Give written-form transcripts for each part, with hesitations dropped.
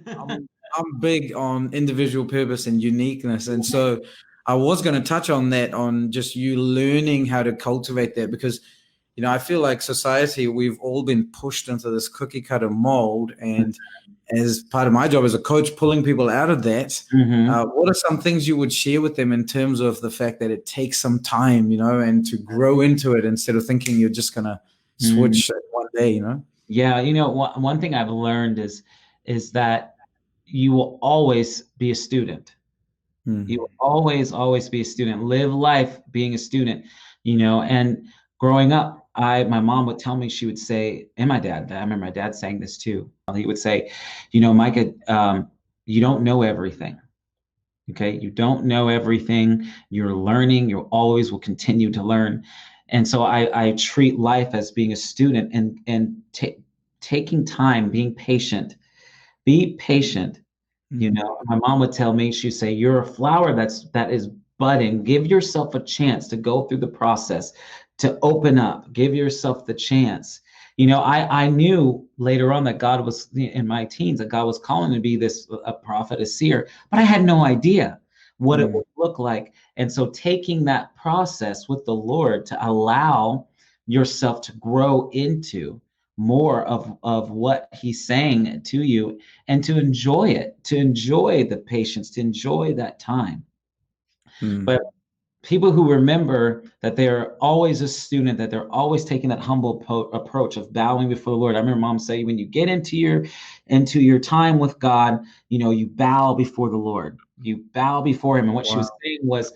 I'm big on individual purpose and uniqueness. And so I was going to touch on that, on just you learning how to cultivate that, because, I feel like society, we've all been pushed into this cookie cutter mold. And as part of my job as a coach, pulling people out of that, what are some things you would share with them in terms of the fact that it takes some time, and to grow into it instead of thinking you're just going to switch one day, Yeah, one thing I've learned is that you will always be a student. You will always be a student. Live life being a student, and growing up, my mom would tell me, she would say, and my dad, I remember my dad saying this too. He would say, Micah, you don't know everything. Okay. You don't know everything. You're learning. You always will continue to learn. And so I treat life as being a student, and taking time, being patient. Be patient. My mom would tell me, she'd say, you're a flower that is budding. Give yourself a chance to go through the process, to open up. Give yourself the chance. I knew later on that God was, in my teens, that God was calling me to be a prophet, a seer, but I had no idea what it would look like. And so taking that process with the Lord to allow yourself to grow into more of what he's saying to you, and to enjoy it, to enjoy the patience, to enjoy that time. But people who remember that they're always a student, that they're always taking that humble approach of bowing before the Lord. I remember mom saying, when you get into your time with God, you bow before the Lord. You bow before him. And what she was saying was,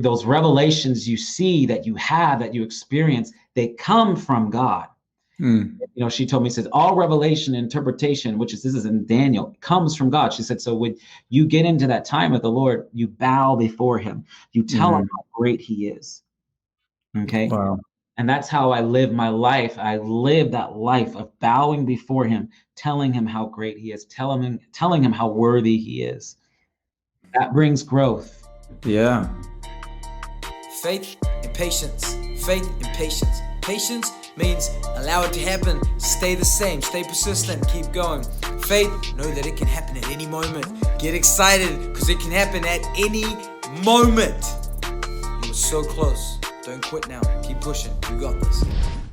those revelations you see, that you have, that you experience, they come from God. She told me, says, all revelation and interpretation, this is in Daniel, comes from God. She said, so when you get into that time with the Lord, you bow before him. You tell him how great he is. Okay. Wow. And that's how I live my life. I live that life of bowing before him, telling him how great he is, telling him how worthy he is. That brings growth. Yeah. Faith and patience. Faith and patience. Patience means allow it to happen. Stay the same. Stay persistent. Keep going. Faith, know that it can happen at any moment. Get excited because it can happen at any moment. You were so close. Don't quit now. Keep pushing. You got this.